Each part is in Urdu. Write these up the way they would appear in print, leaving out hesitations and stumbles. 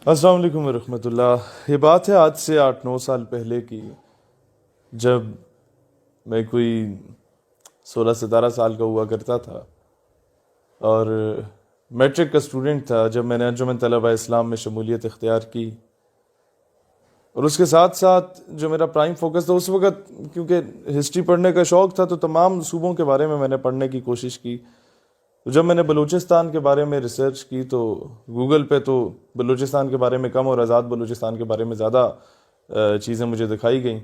السلام علیکم ورحمۃ اللہ۔ یہ بات ہے آج سے 8-9 سال پہلے کی، جب میں کوئی 16-17 سال کا ہوا کرتا تھا اور میٹرک کا اسٹوڈنٹ تھا، جب میں نے انجمن طلبہ اسلام میں شمولیت اختیار کی۔ اور اس کے ساتھ ساتھ جو میرا پرائم فوکس تھا اس وقت، کیونکہ ہسٹری پڑھنے کا شوق تھا، تو تمام صوبوں کے بارے میں نے پڑھنے کی کوشش کی۔ جب میں نے بلوچستان کے بارے میں ریسرچ کی تو گوگل پہ تو بلوچستان کے بارے میں کم اور آزاد بلوچستان کے بارے میں زیادہ چیزیں مجھے دکھائی گئیں،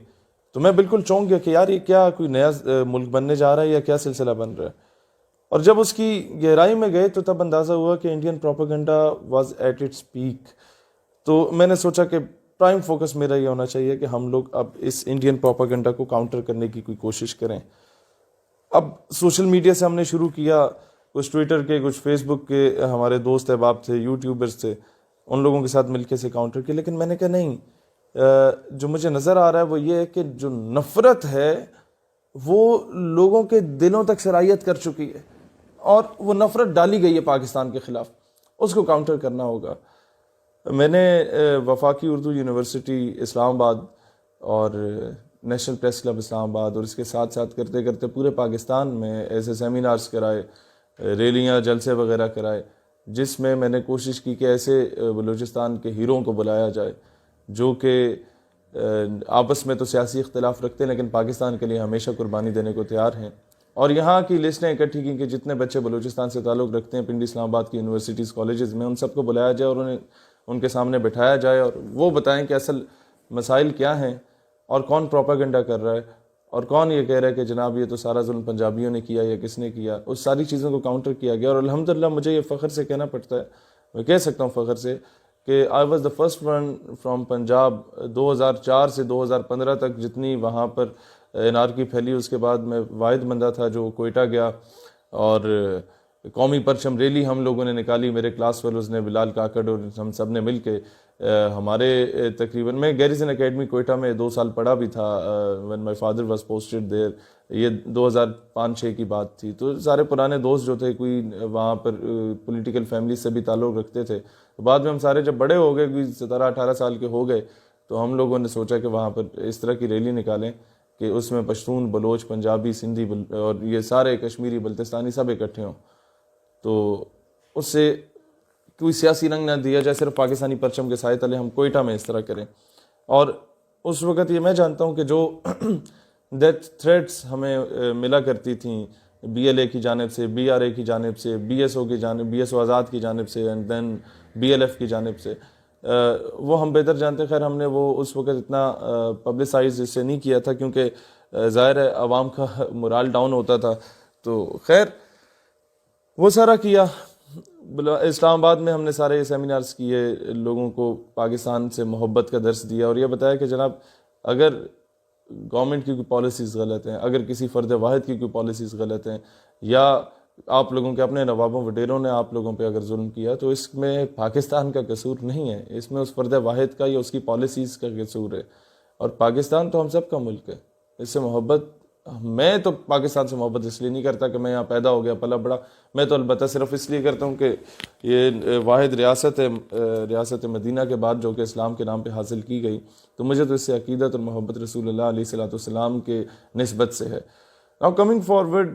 تو میں بالکل چونک گیا کہ یار یہ کیا کوئی نیا ملک بننے جا رہا ہے یا کیا سلسلہ بن رہا ہے۔ اور جب اس کی گہرائی میں گئے تو تب اندازہ ہوا کہ Indian propaganda was at its peak. تو میں نے سوچا کہ پرائم فوکس میرا یہ ہونا چاہیے کہ ہم لوگ اب اس انڈین پروپیگنڈا کو کاؤنٹر کرنے کی کوئی کوشش کریں۔ اب سوشل میڈیا سے ہم نے شروع کیا، کچھ ٹویٹر کے، کچھ فیس بک کے ہمارے دوست احباب تھے، یوٹیوبرز تھے، ان لوگوں کے ساتھ مل کے سے کاؤنٹر کیا۔ لیکن میں نے کہا نہیں، جو مجھے نظر آ رہا ہے وہ یہ ہے کہ جو نفرت ہے وہ لوگوں کے دلوں تک سرایت کر چکی ہے، اور وہ نفرت ڈالی گئی ہے پاکستان کے خلاف، اس کو کاؤنٹر کرنا ہوگا۔ میں نے وفاقی اردو یونیورسٹی اسلام آباد اور نیشنل پریس کلب اسلام آباد اور اس کے ساتھ ساتھ کرتے کرتے پورے پاکستان میں ایسے سیمینارز کرائے، ریلیاں، جلسے وغیرہ کرائے، جس میں میں نے کوشش کی کہ ایسے بلوچستان کے ہیروں کو بلایا جائے جو کہ آپس میں تو سیاسی اختلاف رکھتے ہیں لیکن پاکستان کے لیے ہمیشہ قربانی دینے کو تیار ہیں۔ اور یہاں کی لسٹیں اکٹھی کی کہ جتنے بچے بلوچستان سے تعلق رکھتے ہیں پنڈی اسلام آباد کی یونیورسٹیز، کالجز میں، ان سب کو بلایا جائے اور انہیں ان کے سامنے بٹھایا جائے اور وہ بتائیں کہ اصل مسائل کیا ہیں اور کون پروپیگنڈا کر رہا ہے اور کون یہ کہہ رہا ہے کہ جناب یہ تو سارا ظلم پنجابیوں نے کیا یا کس نے کیا۔ اس ساری چیزوں کو کاؤنٹر کیا گیا، اور الحمدللہ مجھے یہ فخر سے کہنا پڑتا ہے، میں کہہ سکتا ہوں فخر سے، کہ I was the first one from Punjab. 2004 سے 2015 تک جتنی وہاں پر انارکی پھیلی، اس کے بعد میں واحد بندہ تھا جو کوئٹہ گیا اور قومی پرچم ریلی ہم لوگوں نے نکالی، میرے کلاس فیلوز نے، بلال کاکڑ اور ہم سب نے مل کے۔ ہمارے تقریباً میں گیریزن اکیڈمی کوئٹہ میں 2 سال پڑھا بھی تھا when my father was posted there، یہ 2005-6 کی بات تھی۔ تو سارے پرانے دوست جو تھے، کوئی وہاں پر پولیٹیکل فیملی سے بھی تعلق رکھتے تھے، بعد میں ہم سارے جب بڑے ہو گئے، کوئی 17-18 سال کے ہو گئے، تو ہم لوگوں نے سوچا کہ وہاں پر اس طرح کی ریلی نکالیں کہ اس میں پشتون، بلوچ، پنجابی، سندھی اور یہ سارے کشمیری، بلتستانی سب اکٹھے ہوں، تو اس سے کوئی سیاسی رنگ نہ دیا جائے، صرف پاکستانی پرچم کے سائے تلے ہم کوئٹہ میں اس طرح کریں۔ اور اس وقت یہ میں جانتا ہوں کہ جو ڈیتھ تھریٹس ہمیں ملا کرتی تھیں بی ایل اے کی جانب سے، بی آر اے کی جانب سے، بی ایس او کی جانب، بی ایس او آزاد کی جانب سے، and then B L F کی جانب سے، وہ ہم بہتر جانتے۔ خیر ہم نے وہ اس وقت اتنا پبلسائز اس سے نہیں کیا تھا، کیونکہ ظاہر ہے عوام کا مورال ڈاؤن ہوتا تھا، تو خیر وہ سارا کیا۔ اسلام آباد میں ہم نے سارے سیمینارز کیے، لوگوں کو پاکستان سے محبت کا درس دیا اور یہ بتایا کہ جناب اگر گورنمنٹ کی کوئی پالیسیز غلط ہیں، اگر کسی فرد واحد کی کوئی پالیسیز غلط ہیں، یا آپ لوگوں کے اپنے نوابوں وڈیروں نے آپ لوگوں پہ اگر ظلم کیا، تو اس میں پاکستان کا قصور نہیں ہے، اس میں اس فرد واحد کا یا اس کی پالیسیز کا قصور ہے۔ اور پاکستان تو ہم سب کا ملک ہے، اس سے محبت، میں تو پاکستان سے محبت اس لیے نہیں کرتا کہ میں یہاں پیدا ہو گیا پلا بڑا، میں تو البتہ صرف اس لیے کرتا ہوں کہ یہ واحد ریاست ہے، ریاست مدینہ کے بعد، جو کہ اسلام کے نام پہ حاصل کی گئی، تو مجھے تو اس سے عقیدت اور محبت رسول اللہ علیہ الصلوۃ والسلام کے نسبت سے ہے۔ ناؤ کمنگ فارورڈ،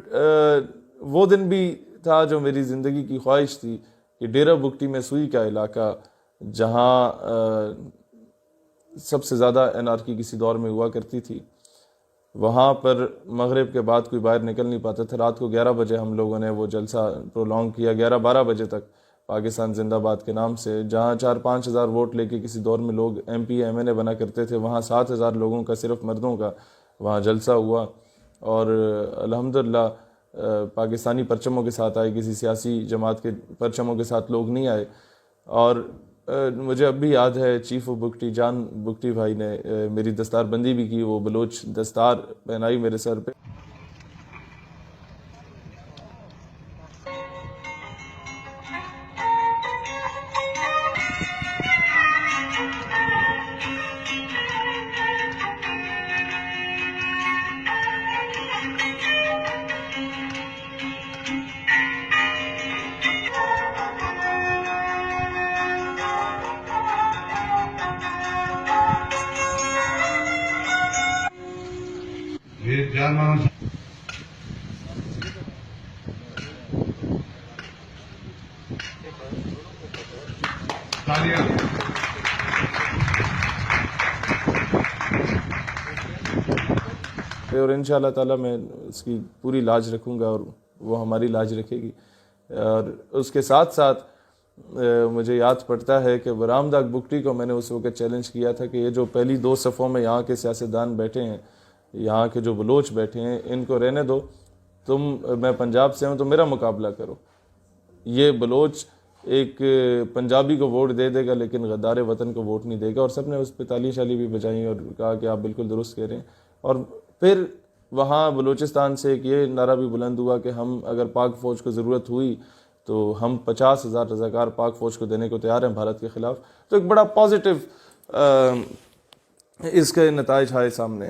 وہ دن بھی تھا جو میری زندگی کی خواہش تھی کہ ڈیرہ بگٹی میں سوئی کا علاقہ، جہاں سب سے زیادہ انارکی کسی دور میں ہوا کرتی تھی، وہاں پر مغرب کے بعد کوئی باہر نکل نہیں پاتا تھا۔ رات کو 11 بجے ہم لوگوں نے وہ جلسہ پرولونگ کیا، 11-12 بجے تک، پاکستان زندہ باد کے نام سے، جہاں 4-5 ہزار ووٹ لے کے کسی دور میں لوگ ایم پی ایم این اے بنا کرتے تھے، وہاں 7,000 لوگوں کا، صرف مردوں کا وہاں جلسہ ہوا، اور الحمدللہ پاکستانی پرچموں کے ساتھ آئے، کسی سیاسی جماعت کے پرچموں کے ساتھ لوگ نہیں آئے۔ اور مجھے اب بھی یاد ہے چیف آف بگٹی جان بگٹی بھائی نے میری دستار بندی بھی کی، وہ بلوچ دستار پہنائی میرے سر پہ۔ جان محمد تالیہ اور انشاءاللہ تعالیٰ میں اس کی پوری لاج رکھوں گا اور وہ ہماری لاج رکھے گی. اور اس کے ساتھ ساتھ مجھے یاد پڑتا ہے کہ برام داغ بگٹی کو میں نے اس وقت چیلنج کیا تھا کہ یہ جو پہلی 2 صفوں میں یہاں کے سیاستدان بیٹھے ہیں, یہاں کے جو بلوچ بیٹھے ہیں, ان کو رہنے دو, میں پنجاب سے ہوں تو میرا مقابلہ کرو. یہ بلوچ ایک پنجابی کو ووٹ دے دے گا لیکن غدار وطن کو ووٹ نہیں دے گا. اور سب نے اس پہ تالی شالی بھی بجائیں اور کہا کہ آپ بالکل درست کہہ رہے ہیں. اور پھر وہاں بلوچستان سے ایک یہ نعرہ بھی بلند ہوا کہ ہم اگر پاک فوج کو ضرورت ہوئی تو ہم 50,000 رضاکار پاک فوج کو دینے کو تیار ہیں بھارت کے خلاف. تو ایک بڑا پازیٹیو اس کے نتائج آئے سامنے.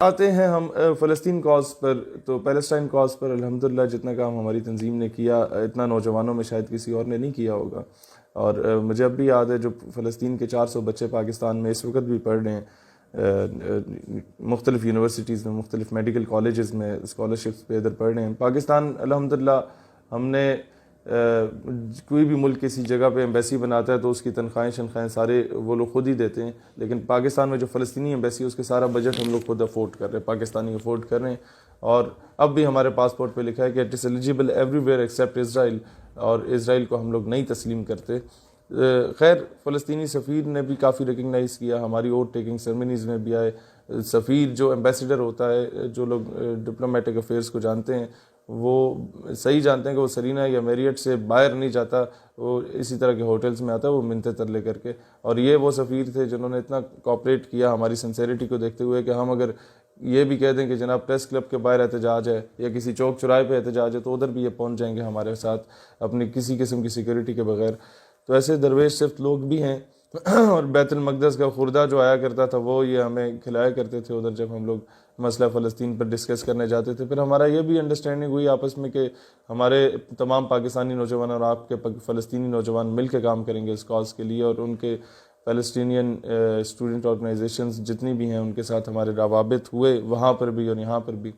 آتے ہیں ہم فلسطین کاز پر. تو پیلسٹائن کاز پر الحمدللہ جتنا کام ہماری تنظیم نے کیا اتنا نوجوانوں میں شاید کسی اور نے نہیں کیا ہوگا. اور مجھے اب بھی یاد ہے جو فلسطین کے 400 بچے پاکستان میں اس وقت بھی پڑھ رہے ہیں, مختلف یونیورسٹیز میں, مختلف میڈیکل کالجز میں اسکالرشپس پہ ادھر پڑھ رہے ہیں. پاکستان الحمدللہ ہم نے کوئی بھی ملک کسی جگہ پہ ایمبیسی بناتا ہے تو اس کی تنخواہیں سارے وہ لوگ خود ہی دیتے ہیں. لیکن پاکستان میں جو فلسطینی ایمبیسی اس کے سارا بجٹ ہم لوگ خود افورڈ کر رہے ہیں, پاکستانی افورڈ کر رہے ہیں. اور اب بھی ہمارے پاسپورٹ پہ لکھا ہے کہ it is eligible everywhere except Israel, اور اسرائیل کو ہم لوگ نہیں تسلیم کرتے. خیر فلسطینی سفیر نے بھی کافی ریکگنائز کیا, ہماری ووٹ ٹیکنگ سرمنیز میں بھی آئے. سفیر جو ایمبیسیڈر ہوتا ہے, جو لوگ ڈپلومیٹک افیئرس کو جانتے ہیں وہ صحیح جانتے ہیں کہ وہ سرینا یا میریٹ سے باہر نہیں جاتا, وہ اسی طرح کے ہوٹلز میں آتا ہے, وہ منتیں ترلے کر کے. اور یہ وہ سفیر تھے جنہوں نے اتنا کوآپریٹ کیا ہماری سنسیریٹی کو دیکھتے ہوئے کہ ہم اگر یہ بھی کہہ دیں کہ جناب پریس کلب کے باہر احتجاج ہے یا کسی چوک چوراہے پہ احتجاج ہے تو ادھر بھی یہ پہنچ جائیں گے ہمارے ساتھ اپنی کسی قسم کی سیکورٹی کے بغیر. تو ایسے درویش صرف لوگ بھی ہیں. اور بیت المقدس کا خوردہ جو آیا کرتا تھا وہ یہ ہمیں کھلایا کرتے تھے ادھر جب ہم لوگ مسئلہ فلسطین پر ڈسکس کرنے جاتے تھے. پھر ہمارا یہ بھی انڈرسٹینڈنگ ہوئی آپس میں کہ ہمارے تمام پاکستانی نوجوان اور آپ کے فلسطینی نوجوان مل کے کام کریں گے اس کاز کے لیے, اور ان کے فلسطینین اسٹوڈنٹ آرگنائزیشنز جتنی بھی ہیں ان کے ساتھ ہمارے روابط ہوئے وہاں پر بھی اور یہاں پر بھی.